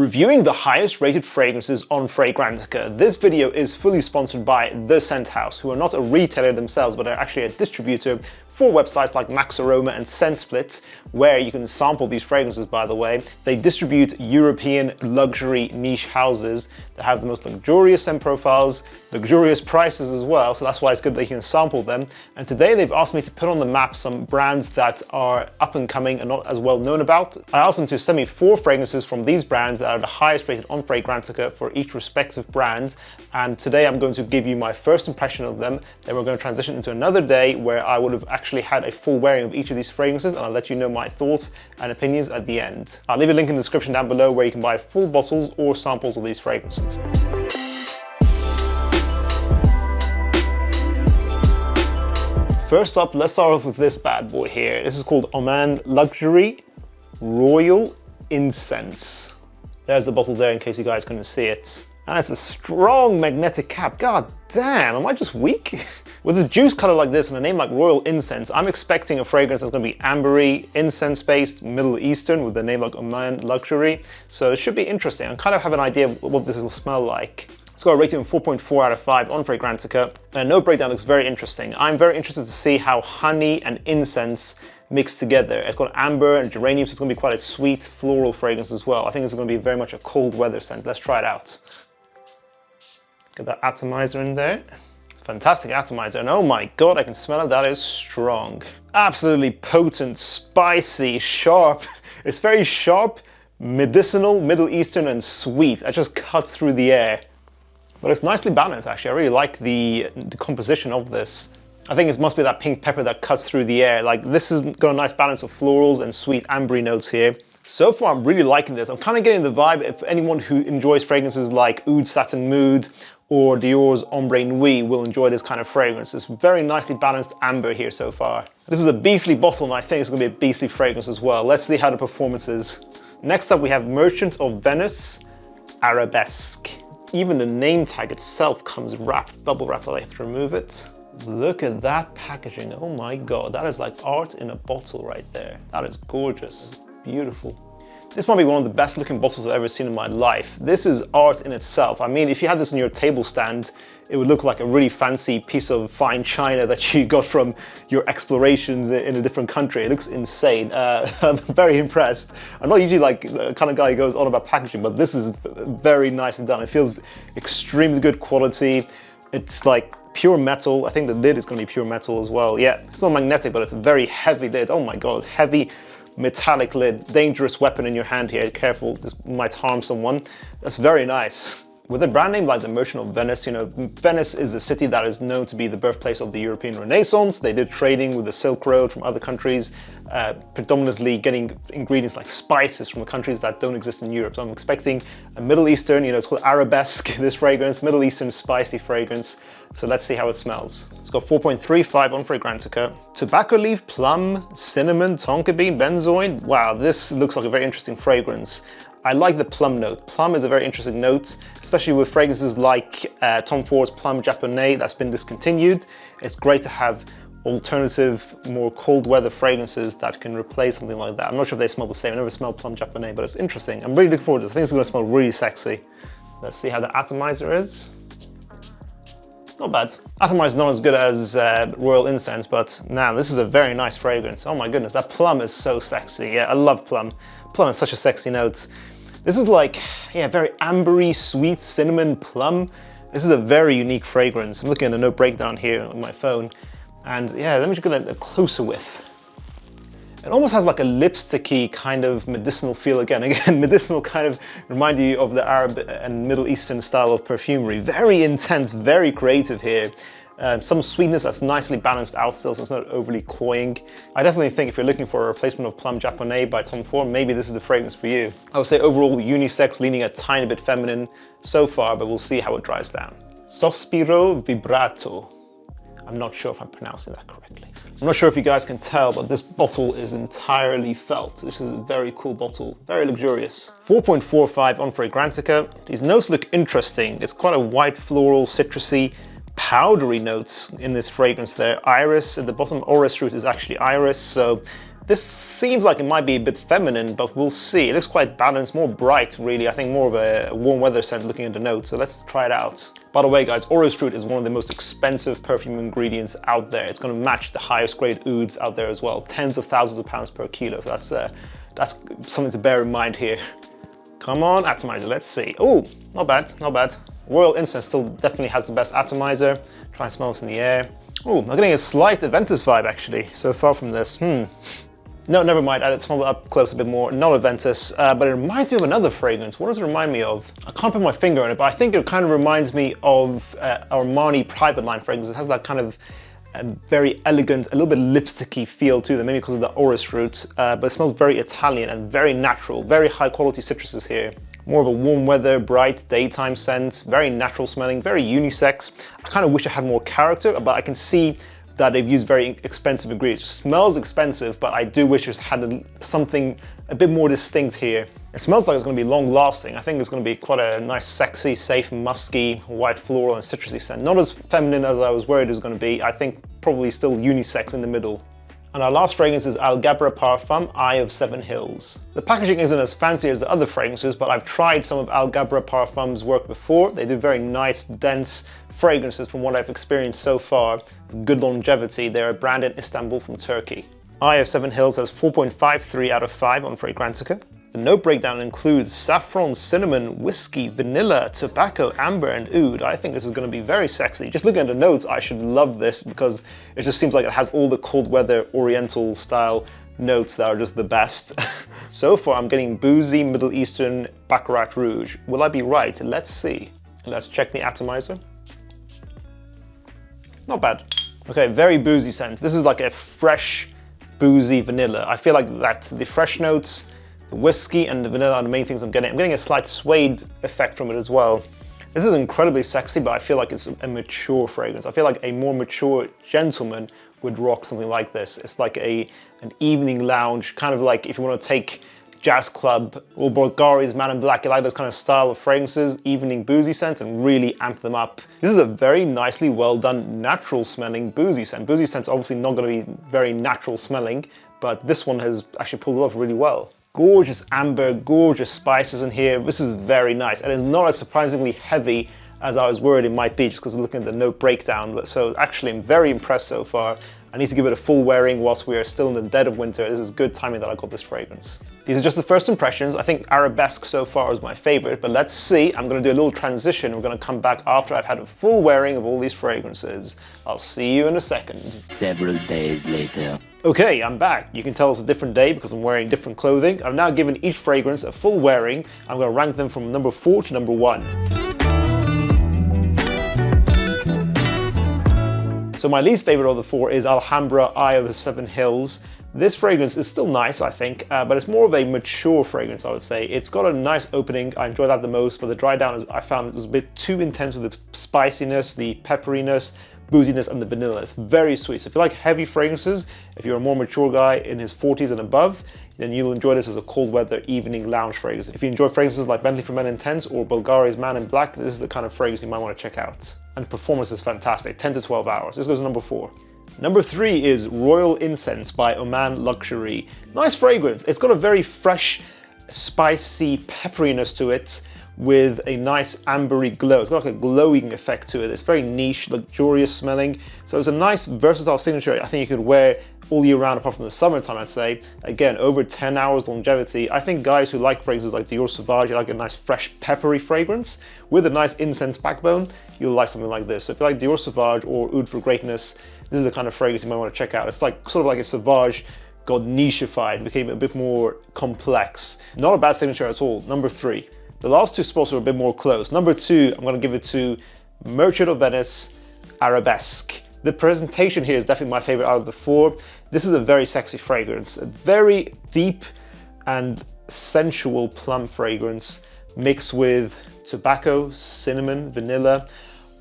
Reviewing the highest rated fragrances on Fragrantica. This video is fully sponsored by The Scent House, who are not a retailer themselves, but are actually a distributor for websites like Max Aroma and Scent Splits, where you can sample these fragrances, by the way. They distribute European luxury niche houses that have the most luxurious scent profiles, luxurious prices as well, so that's why it's good that you can sample them. And today they've asked me to put on the map some brands that are up and coming and not as well known about. I asked them to send me 4 fragrances from these brands that are the highest rated on Fragrantica for each respective brand, and today I'm going to give you my first impression of them. Then we're going to transition into another day where I would have actually had a full wearing of each of these fragrances, and I'll let you know my thoughts and opinions at the end. I'll leave a link in the description down below where you can buy full bottles or samples of these fragrances. First up, let's start off with this bad boy here. This is called Omanluxury Royal Incense. There's the bottle there in case you guys couldn't see it. And it's a strong magnetic cap. God damn, am I just weak? With a juice color like this and a name like Royal Incense, I'm expecting a fragrance that's going to be ambery, incense-based, Middle Eastern with a name like Omanluxury. So it should be interesting. I kind of have an idea of what this will smell like. It's got a rating of 4.4 out of 5 on Fragrantica. And note breakdown looks very interesting. I'm very interested to see how honey and incense mixed together. It's got amber and geranium, so it's going to be quite a sweet floral fragrance as well. I think it's going to be very much a cold weather scent. Let's try it out. Get that atomizer in there. It's a fantastic atomizer, and oh my god, I can smell it. That is strong. Absolutely potent, spicy, sharp. It's very sharp, medicinal, Middle Eastern, and sweet. That just cuts through the air. But it's nicely balanced, actually. I really like the composition of this. I think it must be that pink pepper that cuts through the air. Like, this has got a nice balance of florals and sweet ambery notes here. So far, I'm really liking this. I'm kind of getting the vibe if anyone who enjoys fragrances like Oud Satin Mood or Dior's Ombre Nuit will enjoy this kind of fragrance. It's very nicely balanced amber here so far. This is a beastly bottle, and I think it's going to be a beastly fragrance as well. Let's see how the performance is. Next up, we have Merchant of Venice Arabesque. Even the name tag itself comes wrapped, bubble wrapped. I have to remove it. Look at that packaging. Oh my god, that is like art in a bottle right there. That is gorgeous, beautiful. This might be one of the best looking bottles I've ever seen in my life. This is art in itself. I mean, if you had this on your table stand, it would look like a really fancy piece of fine china that you got from your explorations in a different country. It looks insane. I'm very impressed. I'm not usually like the kind of guy who goes on about packaging, but this is very nicely done. It feels extremely good quality. It's like pure metal. I think the lid is going to be pure metal as well. Yeah, it's not magnetic, but it's a very heavy lid. Oh my god, heavy metallic lid. Dangerous weapon in your hand here. Careful, this might harm someone. That's very nice. With a brand name like the Merchant of Venice, you know, Venice is a city that is known to be the birthplace of the European Renaissance. They did trading with the Silk Road from other countries, predominantly getting ingredients like spices from the countries that don't exist in Europe. So I'm expecting a Middle Eastern, you know, it's called Arabesque, this fragrance, Middle Eastern spicy fragrance. So let's see how it smells. It's got 4.35 on Fragrantica. Tobacco leaf, plum, cinnamon, tonka bean, benzoin. Wow, this looks like a very interesting fragrance. I like the plum note. Plum is a very interesting note, especially with fragrances like Tom Ford's Plum Japonais that's been discontinued. It's great to have alternative, more cold weather fragrances that can replace something like that. I'm not sure if they smell the same. I never smelled Plum Japonais, but it's interesting. I'm really looking forward to this. I think it's going to smell really sexy. Let's see how the atomizer is. Not bad. Atomizer is not as good as Royal Incense, but now this is a very nice fragrance. Oh my goodness, that plum is so sexy. Yeah, I love plum. Plum is such a sexy note. This is like, yeah, very ambery, sweet cinnamon plum. This is a very unique fragrance. I'm looking at a note breakdown here on my phone. And yeah, let me just get a closer whiff. It almost has like a lipsticky kind of medicinal feel again. Again, medicinal kind of remind you of the Arab and Middle Eastern style of perfumery. Very intense, very creative here. Some sweetness that's nicely balanced out still, so it's not overly cloying. I definitely think if you're looking for a replacement of Plum Japonais by Tom Ford, maybe this is the fragrance for you. I would say overall unisex, leaning a tiny bit feminine so far, but we'll see how it dries down. Sospiro Vibrato. I'm not sure if I'm pronouncing that correctly. I'm not sure if you guys can tell, but this bottle is entirely felt. This is a very cool bottle, very luxurious. 4.45 on Fragrantica. These notes look interesting. It's quite a white floral, citrusy, powdery notes in this fragrance there. Iris at the bottom, orris root is actually iris, so This seems like it might be a bit feminine, but we'll see. It looks quite balanced, more bright really. I think more of a warm weather scent looking at the notes, so let's try it out. By the way guys, Orostroot is one of the most expensive perfume ingredients out there. It's going to match the highest grade ouds out there as well. Tens of thousands of pounds per kilo, so that's something to bear in mind here. Come on, atomizer, let's see. Oh, not bad, not bad. Royal Incense still definitely has the best atomizer. Try and smell this in the air. Oh, I'm getting a slight Aventus vibe actually, so far from this. No, never mind, I'll smell it up close a bit more. Not Aventus, but it reminds me of another fragrance. What does it remind me of? I can't put my finger on it, but I think it kind of reminds me of Armani private line fragrance. It has that kind of very elegant, a little bit lipsticky feel to them, maybe because of the Orostroot, but it smells very Italian and very natural, very high quality citruses here. More of a warm weather, bright daytime scent, very natural smelling, very unisex. I kind of wish it had more character, but I can see that they've used very expensive ingredients. It smells expensive, but I do wish it had something a bit more distinct here. It smells like it's going to be long lasting. I think it's going to be quite a nice, sexy, safe, musky, white floral and citrusy scent. Not as feminine as I was worried it was going to be. I think probably still unisex in the middle. And our last fragrance is Alghabra Parfum, Eye of Seven Hills. The packaging isn't as fancy as the other fragrances, but I've tried some of Alghabra Parfum's work before. They do very nice, dense fragrances from what I've experienced so far. Good longevity. They're a brand in Istanbul from Turkey. Eye of Seven Hills has 4.53 out of 5 on Fragrantica. The note breakdown includes saffron, cinnamon, whiskey, vanilla, tobacco, amber, and oud. I think this is going to be very sexy. Just looking at the notes, I should love this because it just seems like it has all the cold weather oriental style notes that are just the best. So far, I'm getting boozy, Middle Eastern, Baccarat Rouge. Will I be right? Let's see. Let's check the atomizer. Not bad. Okay, very boozy scent. This is like a fresh, boozy vanilla. I feel like that the fresh notes, the whiskey and the vanilla are the main things I'm getting. I'm getting a slight suede effect from it as well. This is incredibly sexy, but I feel like it's a mature fragrance. I feel like a more mature gentleman would rock something like this. It's like an evening lounge, kind of like if you want to take Jazz Club or Bulgari's Man in Black, you like those kind of style of fragrances, evening boozy scents, and really amp them up. This is a very nicely well done, natural smelling boozy scent. Boozy scent's obviously not going to be very natural smelling, but this one has actually pulled it off really well. Gorgeous amber, gorgeous spices in here. This is very nice, and it's not as surprisingly heavy as I was worried it might be just because I'm looking at the note breakdown. But so actually I'm very impressed so far. I need to give it a full wearing whilst we are still in the dead of winter. This is good timing that I got this fragrance. These are just the first impressions. I think Arabesque so far is my favorite, but let's see. I'm going to do a little transition. We're going to come back after I've had a full wearing of all these fragrances. I'll see you in a second. Several days later. Okay, I'm back. You can tell it's a different day because I'm wearing different clothing. I've now given each fragrance a full wearing. I'm going to rank them from number 4 to number 1. So my least favorite of the 4 is Alhambra Eye of the Seven Hills. This fragrance is still nice, I think, but it's more of a mature fragrance, I would say. It's got a nice opening. I enjoy that the most, but the dry down I found it was a bit too intense with the spiciness, the pepperiness, booziness, and the vanilla. It's very sweet. So if you like heavy fragrances, if you're a more mature guy in his 40s and above, then you'll enjoy this as a cold weather evening lounge fragrance. If you enjoy fragrances like Bentley for Men Intense or Bulgari's Man in Black, this is the kind of fragrance you might want to check out. And the performance is fantastic, 10 to 12 hours. This goes to number 4. Number 3 is Royal Incense by Omanluxury. Nice fragrance. It's got a very fresh, spicy pepperiness to it with a nice ambery glow. It's got like a glowing effect to it. It's very niche, luxurious smelling. So it's a nice versatile signature I think you could wear all year round apart from the summertime, I'd say. Again, over 10 hours longevity. I think guys who like fragrances like Dior Sauvage, you like a nice fresh peppery fragrance with a nice incense backbone, you'll like something like this. So if you like Dior Sauvage or Oud for Greatness, this is the kind of fragrance you might want to check out. It's like sort of like a Sauvage got nicheified, became a bit more complex. Not a bad signature at all. Number 3. The last 2 spots are a bit more close. Number 2, I'm going to give it to Merchant of Venice Arabesque. The presentation here is definitely my favorite out of the 4. This is a very sexy fragrance, a very deep and sensual plum fragrance mixed with tobacco, cinnamon, vanilla.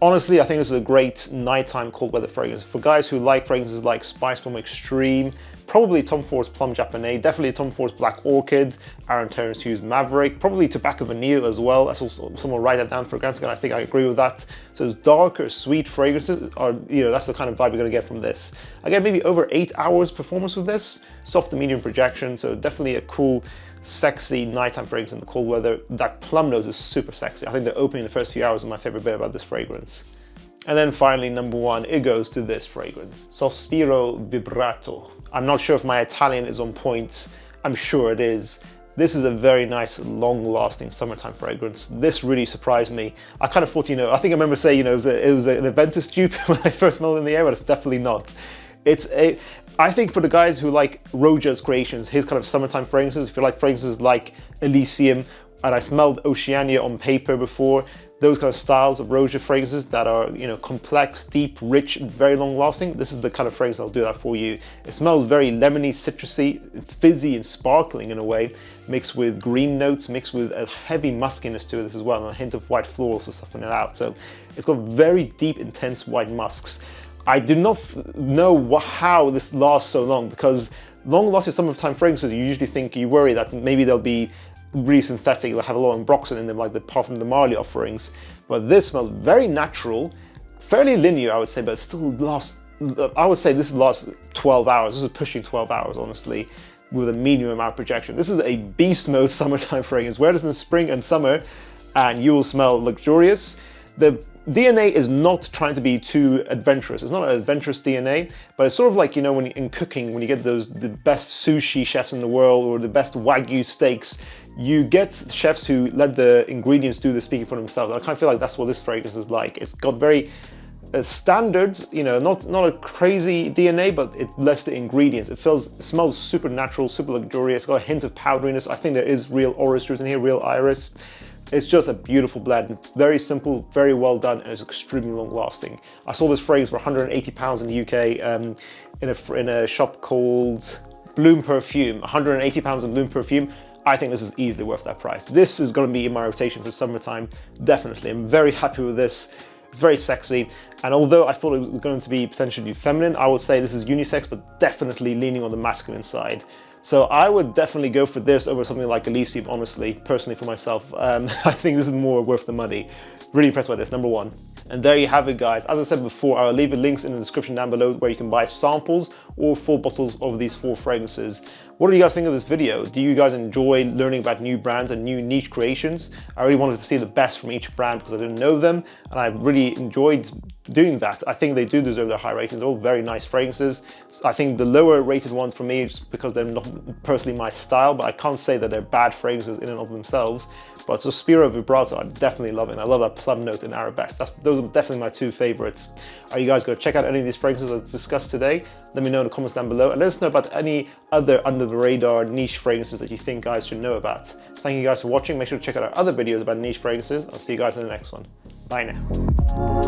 Honestly, I think this is a great nighttime cold weather fragrance. For guys who like fragrances like Spice Bomb Extreme, probably Tom Ford's Plum Japonais, definitely Tom Ford's Black Orchid, Aaron Terence Hughes Maverick, probably Tobacco Vanille as well. I saw someone write that down for Fragrantica, and I think I agree with that. So those darker, sweet fragrances are, that's the kind of vibe you're gonna get from this. Again, maybe over 8 hours performance with this, soft to medium projection, so definitely a cool, sexy nighttime fragrance in the cold weather. That plum nose is super sexy. I think the opening, the first few hours, is my favorite bit about this fragrance. And then finally, number one, it goes to this fragrance, Sospiro Vibrato. I'm not sure if my Italian is on point. I'm sure it is. This is a very nice, long-lasting summertime fragrance. This really surprised me. I kind of thought, I think I remember saying, it was an Aventus dupe when I first smelled it in the air, but it's definitely not. I think for the guys who like Roja's creations, his kind of summertime fragrances, if you like fragrances like Elysium, and I smelled Oceania on paper before, those kind of styles of Roja fragrances that are, complex, deep, rich, very long lasting, this is the kind of fragrance that'll do that for you. It smells very lemony, citrusy, fizzy and sparkling in a way, mixed with green notes, mixed with a heavy muskiness to this as well, and a hint of white florals to soften it out. So it's got very deep, intense white musks. I do not know how this lasts so long, because long-lasting summertime fragrances, you worry that maybe they'll be really synthetic, they'll have a lot of ambroxan in them, like the Parfum de Marly offerings. But this smells very natural, fairly linear, I would say, but it still lasts, I would say this lasts 12 hours. This is pushing 12 hours, honestly, with a medium amount of projection. This is a beast mode summertime fragrance. Wear this in spring and summer, and you will smell luxurious. The DNA is not trying to be too adventurous. It's not an adventurous DNA, but it's sort of like, in cooking, when you get the best sushi chefs in the world or the best Wagyu steaks, you get chefs who let the ingredients do the speaking for themselves. I kind of feel like that's what this fragrance is like. It's got very standard, not a crazy DNA, but it lets the ingredients. It smells super natural, super luxurious. It's got a hint of powderiness. I think there is real orris root in here, real iris. It's just a beautiful blend, very simple, very well done, and it's extremely long lasting. I saw this fragrance for £180 in the UK in a shop called Bloom Perfume, £180 in Bloom Perfume. I think this is easily worth that price. This is going to be in my rotation for summertime, definitely. I'm very happy with this. It's very sexy, and although I thought it was going to be potentially feminine, I would say this is unisex, but definitely leaning on the masculine side. So I would definitely go for this over something like Elysium, honestly, personally for myself. I think this is more worth the money. Really impressed by this, number one. And there you have it, guys. As I said before, I'll leave the links in the description down below where you can buy samples or full bottles of these 4 fragrances. What do you guys think of this video? Do you guys enjoy learning about new brands and new niche creations? I really wanted to see the best from each brand because I didn't know them, and I really enjoyed doing that. I think they do deserve their high ratings. They're all very nice fragrances. I think the lower rated ones for me, just because they're not personally my style, but I can't say that they're bad fragrances in and of themselves. But Sospiro Vibrato, I definitely love it. And I love that plum note in Arabesque. Those are definitely my 2 favorites. Are you guys going to check out any of these fragrances I discussed today? Let me know in the comments down below, and let us know about any other under the radar niche fragrances that you think guys should know about. Thank you guys for watching. Make sure to check out our other videos about niche fragrances. I'll see you guys in the next one. Bye now.